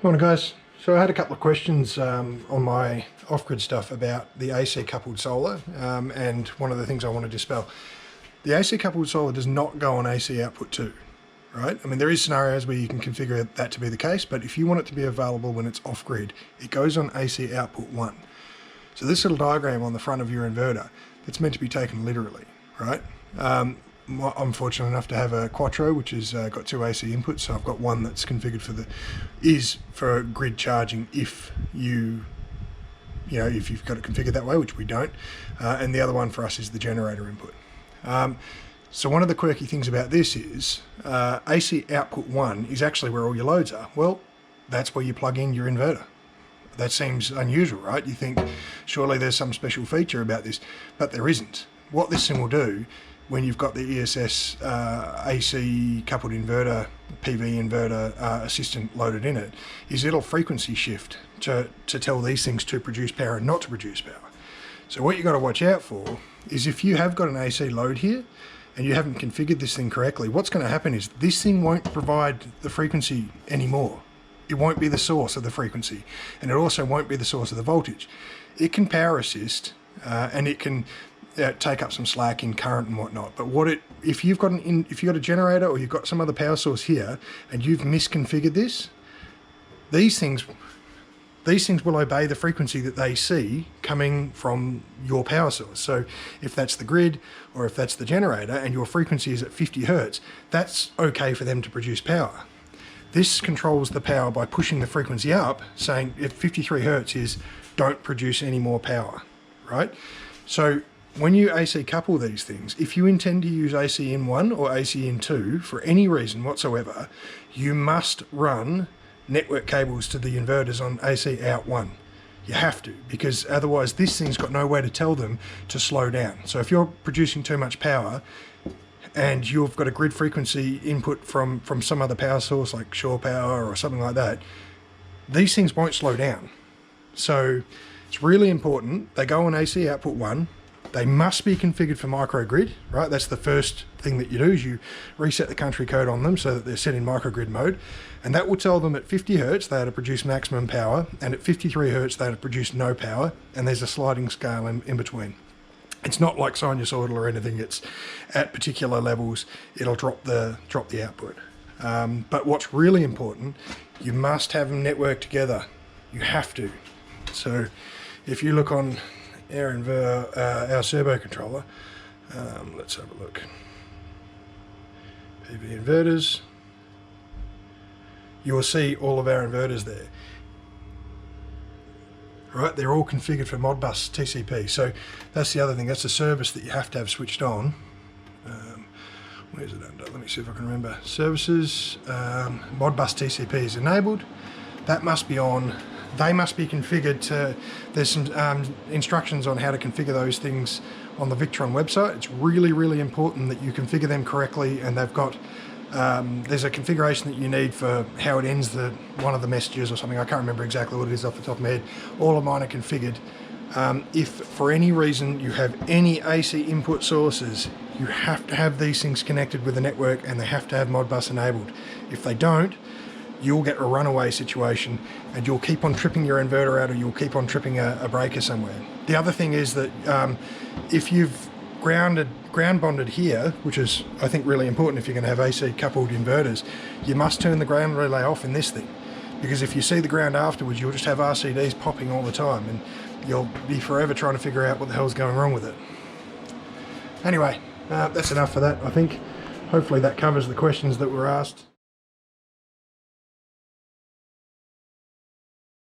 Morning guys. So I had a couple of questions on my off-grid stuff about the AC coupled solar and one of the things I want to dispel. The AC coupled solar does not go on AC output 2, right? I mean, there is scenarios where you can configure that to be the case, but if you want it to be available when it's off-grid, it goes on AC output 1. So this little diagram on the front of your inverter, it's meant to be taken literally, right? I'm fortunate enough to have a Quattro, which has got 2 AC inputs, so I've got one that's configured for grid charging if you've got it configured that way, which we don't, and the other one for us is the generator input. So one of the quirky things about this is AC output 1 is actually where all your loads are. Well, that's where you plug in your inverter. That seems unusual, right? You think surely there's some special feature about this, but there isn't. What this thing will do when you've got the ESS AC coupled inverter, PV inverter assistant loaded in it, is it'll frequency shift to tell these things to produce power and not to produce power. So what you've got to watch out for is if you have got an AC load here and you haven't configured this thing correctly, what's going to happen is this thing won't provide the frequency anymore. It won't be the source of the frequency, and it also won't be the source of the voltage. It can power assist and it can take up some slack in current and whatnot. But if you've got a generator or you've got some other power source here and you've misconfigured this, these things will obey the frequency that they see coming from your power source. So if that's the grid or if that's the generator and your frequency is at 50 Hertz, that's okay for them to produce power. This controls the power by pushing the frequency up, saying if 53 Hertz is don't produce any more power, right? So when you AC couple these things, if you intend to use AC in 1 or AC in 2 for any reason whatsoever, you must run network cables to the inverters on AC out 1. You have to, because otherwise this thing's got no way to tell them to slow down. So if you're producing too much power and you've got a grid frequency input from some other power source like shore power or something like that, these things won't slow down. So it's really important they go on AC output 1. They must be configured for microgrid, right? That's the first thing that you do, is you reset the country code on them so that they're set in microgrid mode. And that will tell them at 50 Hertz they are to produce maximum power, and at 53 Hertz they are to produce no power, and there's a sliding scale in between. It's not like sinusoidal or anything. It's at particular levels, it'll drop the output. But what's really important, you must have them networked together. You have to. So if you look on our servo controller, let's have a look. PV inverters. You will see all of our inverters there. Right, they're all configured for Modbus TCP. So that's the other thing. That's a service that you have to have switched on. Where's it under? Let me see if I can remember. Services, Modbus TCP is enabled. That must be on. They must be configured to, there's some instructions on how to configure those things on the Victron website. It's really, really important that you configure them correctly, and they've got, there's a configuration that you need for how it ends one of the messages or something. I can't remember exactly what it is off the top of my head. All of mine are configured. If for any reason you have any AC input sources, you have to have these things connected with the network, and they have to have Modbus enabled. If they don't, you'll get a runaway situation and you'll keep on tripping your inverter out, or you'll keep on tripping a breaker somewhere. The other thing is that if you've ground bonded here, which is I think really important if you're going to have AC coupled inverters, you must turn the ground relay off in this thing, because if you see the ground afterwards, you'll just have RCDs popping all the time and you'll be forever trying to figure out what the hell's going wrong with it. Anyway, that's enough for that. I think hopefully that covers the questions that were asked.